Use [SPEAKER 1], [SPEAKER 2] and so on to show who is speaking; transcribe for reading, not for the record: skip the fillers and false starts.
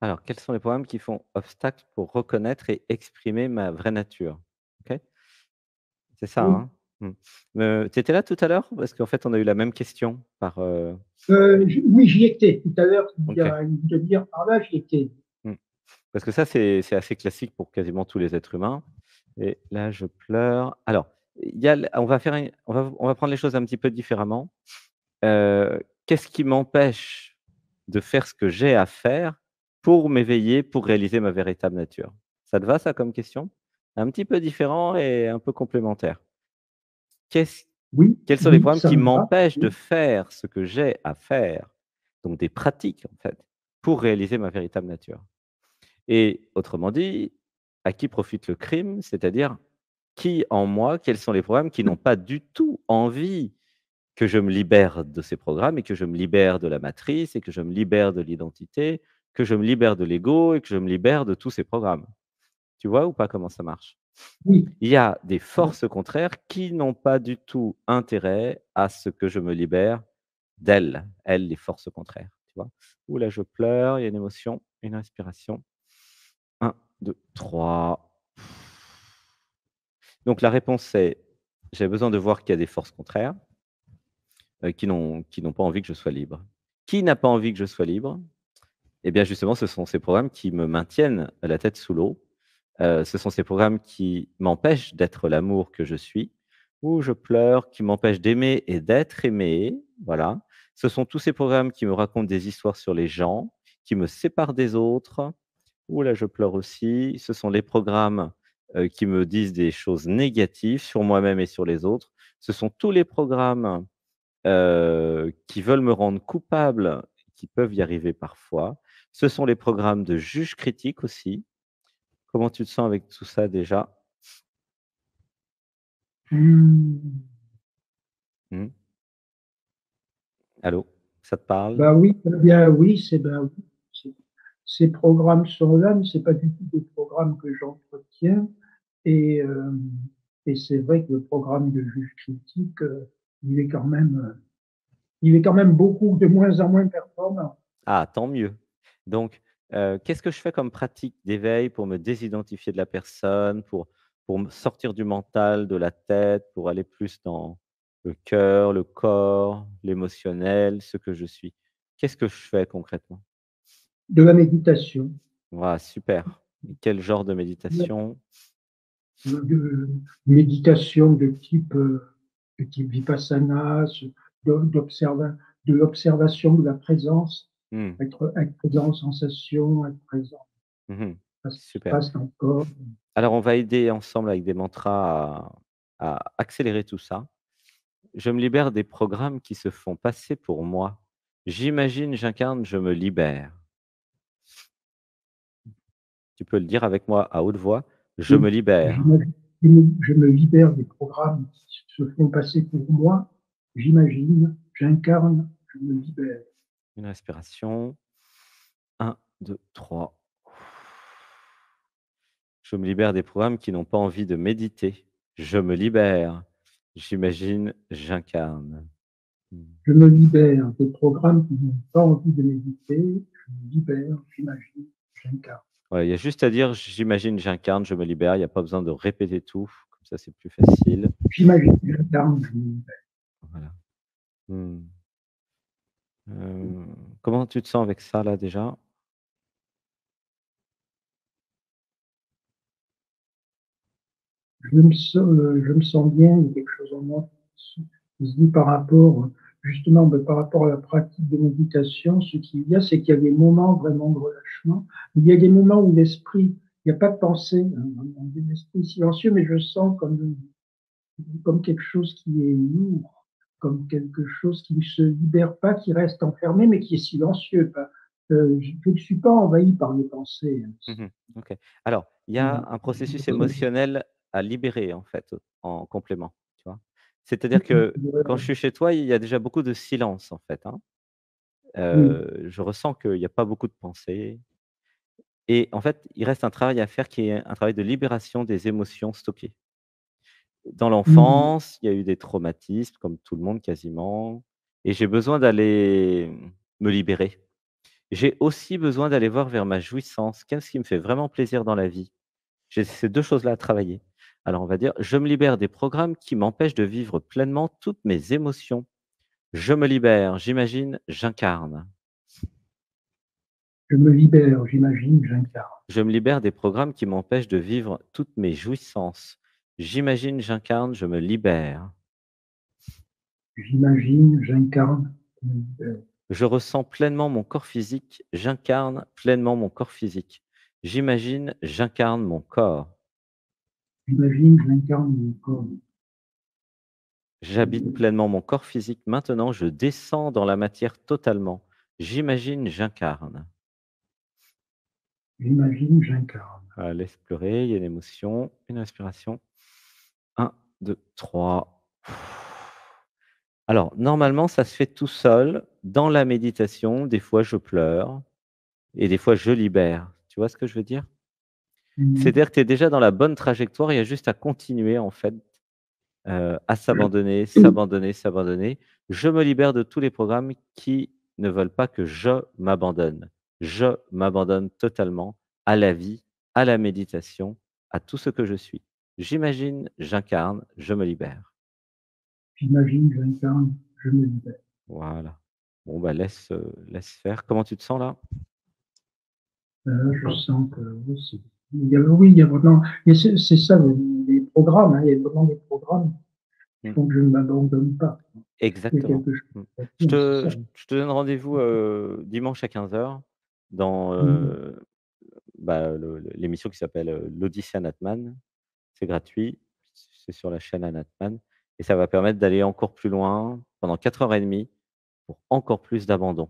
[SPEAKER 1] Alors, quels sont les programmes qui font obstacle pour reconnaître et exprimer ma vraie nature? OK, c'est ça,
[SPEAKER 2] Oui,
[SPEAKER 1] hein? Mmh. Tu étais là tout à l'heure? Parce qu'en fait, on a eu la même question par,
[SPEAKER 2] oui, j'y étais tout à l'heure, il y
[SPEAKER 1] OK.
[SPEAKER 2] a une demi-heure par là, j'y étais.
[SPEAKER 1] Mmh. Parce que ça, c'est assez classique pour quasiment tous les êtres humains et là, je pleure. Alors, il y a l on va faire un on va prendre les choses un petit peu différemment. Qu'est-ce qui m'empêche de faire ce que j'ai à faire pour m'éveiller, pour réaliser ma véritable nature? Ça te va ça comme question? Un petit peu différent et un peu complémentaire. Qu'est-ce
[SPEAKER 2] Oui,
[SPEAKER 1] Quels sont les
[SPEAKER 2] oui,
[SPEAKER 1] programmes
[SPEAKER 2] ça
[SPEAKER 1] qui
[SPEAKER 2] me va.
[SPEAKER 1] m'empêchent de
[SPEAKER 2] Oui.
[SPEAKER 1] faire ce que j'ai à faire, donc des pratiques en fait, pour réaliser ma véritable nature? Et autrement dit, à qui profite le crime? C'est-à-dire, qui en moi, quels sont les programmes qui n'ont pas du tout envie que je me libère de ces programmes et que je me libère de la matrice et que je me libère de l'identité, que je me libère de l'ego et que je me libère de tous ces programmes. Tu vois ou pas comment ça marche?
[SPEAKER 2] Oui.
[SPEAKER 1] Il y a des forces contraires qui n'ont pas du tout intérêt à ce que je me libère d'elles, elles, les forces contraires, tu vois? Ouh là, je pleure, il y a une émotion, une respiration. 1, 2, 3. Donc la réponse c'est: j'ai besoin de voir qu'il y a des forces contraires, qui n'ont pas envie que je sois libre. Qui n'a pas envie que je sois libre? Eh bien, justement, ce sont ces programmes qui me maintiennent la tête sous l'eau. Ce sont ces programmes qui m'empêchent d'être l'amour que je suis, où je pleure, qui m'empêchent d'aimer et d'être aimé, voilà. Ce sont tous ces programmes qui me racontent des histoires sur les gens, qui me séparent des autres. Ouh là, je pleure aussi. Ce sont les programmes, qui me disent des choses négatives sur moi-même et sur les autres. Ce sont tous les programmes qui veulent me rendre coupable, qui peuvent y arriver parfois. Ce sont les programmes de juge critique aussi. Comment tu te sens avec tout ça déjà?
[SPEAKER 2] Mmh.
[SPEAKER 1] Mmh. Allô? Ça te parle?
[SPEAKER 2] Bah oui, eh bien oui, oui, c'est ces programmes sont là, mais c'est pas du tout des programmes que j'entretiens et hem et c'est vrai que le programme de juge critique, il est quand même, il est quand même beaucoup de moins en moins performant.
[SPEAKER 1] Ah, tant mieux. Donc, qu'est-ce que je fais comme pratique d'éveil pour me désidentifier de la personne, pour me sortir du mental, de la tête, pour aller plus dans le cœur, le corps, l'émotionnel, ce que je suis? Qu'est-ce que je fais concrètement?
[SPEAKER 2] De la méditation,
[SPEAKER 1] Voilà, super. Et quel genre de méditation?
[SPEAKER 2] de méditation de type vipassana, d'observa de l'observation de la présence,
[SPEAKER 1] Mmh.
[SPEAKER 2] être présent aux sensations, être présent
[SPEAKER 1] Mmh.
[SPEAKER 2] à ce qui se
[SPEAKER 1] Super.
[SPEAKER 2] passe dans le corps.
[SPEAKER 1] Alors, on va aider ensemble avec des mantras à accélérer tout ça. Je me libère des programmes qui se font passer pour moi. J'imagine, j'incarne, je me libère. Tu peux le dire avec moi à haute voix. Je
[SPEAKER 2] Oui,
[SPEAKER 1] me libère.
[SPEAKER 2] j'imagine, je me libère des programmes qui se font passer pour moi. J'imagine, j'incarne, je me libère.
[SPEAKER 1] Une respiration. 1, 2, 3. Je me libère des programmes qui n'ont pas envie de méditer. Je me libère. J'imagine, j'incarne. Mmh.
[SPEAKER 2] Je me libère des programmes qui n'ont pas envie de méditer. Je me libère, j'imagine, j'incarne.
[SPEAKER 1] Ouais, il y a juste à dire: «J'imagine, j'incarne, je me libère». Il y a pas besoin de répéter tout, comme ça c'est plus facile.
[SPEAKER 2] J'imagine, j'incarne, je me libère.
[SPEAKER 1] Voilà. Mmh. Comment tu te sens avec ça là déjà?
[SPEAKER 2] Je me sens bien, il y a quelque chose en moi qui se dit par rapport, justement, par rapport à la pratique de méditation, ce qu'il y a, c'est qu'il y a des moments vraiment de relâchement. Il y a des moments où l'esprit, il n'y a pas de pensée, un esprit silencieux, mais je sens comme quelque chose qui est lourd, comme quelque chose qui ne se libère pas, qui reste enfermé, mais qui est silencieux. Je ne suis pas envahi par les pensées, hein.
[SPEAKER 1] Mmh. OK. Alors, il y a
[SPEAKER 2] Voilà.
[SPEAKER 1] un processus émotionnel à libérer en fait, en complément, tu vois? C'est-à-dire que quand je suis chez toi, il y a déjà beaucoup de silence en fait, hein.
[SPEAKER 2] Oui.
[SPEAKER 1] Je ressens qu'il y a pas beaucoup de pensées et en fait, il reste un travail à faire qui est un travail de libération des émotions stockées. Dans
[SPEAKER 2] Mmh.
[SPEAKER 1] l'enfance, il y a eu des traumatismes comme tout le monde quasiment et j'ai besoin d'aller, me libérer. J'ai aussi besoin d'aller voir vers ma jouissance. Qu'est-ce qui me fait vraiment plaisir dans la vie? J'ai ces 2 choses-là à travailler. Alors on va dire: «Je me libère des programmes qui m'empêchent de vivre pleinement toutes mes émotions. Je me libère, j'imagine, j'incarne.
[SPEAKER 2] Je me libère, j'imagine, j'incarne.
[SPEAKER 1] Je me libère des programmes qui m'empêchent de vivre toutes mes jouissances. J'imagine, j'incarne, je me libère.
[SPEAKER 2] J'imagine, j'incarne, je me libère.
[SPEAKER 1] Je ressens pleinement mon corps physique, j'incarne pleinement mon corps physique. J'imagine, j'incarne mon corps.
[SPEAKER 2] J'imagine, j'incarne mon corps.
[SPEAKER 1] J'habite pleinement mon corps physique. Maintenant, je descends dans la matière totalement. J'imagine, j'incarne.
[SPEAKER 2] J'imagine, j'incarne.
[SPEAKER 1] Laisse pleurer, il y a une émotion, une respiration. 1, 2, 3. Alors, normalement, ça se fait tout seul. Dans la méditation, des fois, je pleure et des fois, je libère. Tu vois ce que je veux dire?
[SPEAKER 2] Mmh.
[SPEAKER 1] C'est-à-dire que tu es déjà dans la bonne trajectoire, il y a juste à continuer, en fait, à s'abandonner, s'abandonner, s'abandonner. Je me libère de tous les programmes qui ne veulent pas que je m'abandonne. Je m'abandonne totalement à la vie, à la méditation, à tout ce que je suis. J'imagine, j'incarne, je me libère.
[SPEAKER 2] J'imagine, j'incarne, je me libère.
[SPEAKER 1] Voilà. Bon, bah, laisse faire. Comment tu te sens là?
[SPEAKER 2] Je sens que oui, il y a vraiment c'est ça les programmes, hein, il y a vraiment des programmes qui
[SPEAKER 1] Mmh.
[SPEAKER 2] font que je ne m'abandonne pas. Il y a
[SPEAKER 1] Exactement.
[SPEAKER 2] quelque chose
[SPEAKER 1] Mmh. Je
[SPEAKER 2] là-dedans, c'est
[SPEAKER 1] te
[SPEAKER 2] ça.
[SPEAKER 1] je te donne rendez-vous, dimanche à 15 heures dans,
[SPEAKER 2] Mmh.
[SPEAKER 1] bah, l'émission qui s'appelle, l'Odyssée Anatman. C'est gratuit, c'est sur la chaîne Anatman et ça va permettre d'aller encore plus loin pendant 4 heures et demie pour encore plus d'abandon.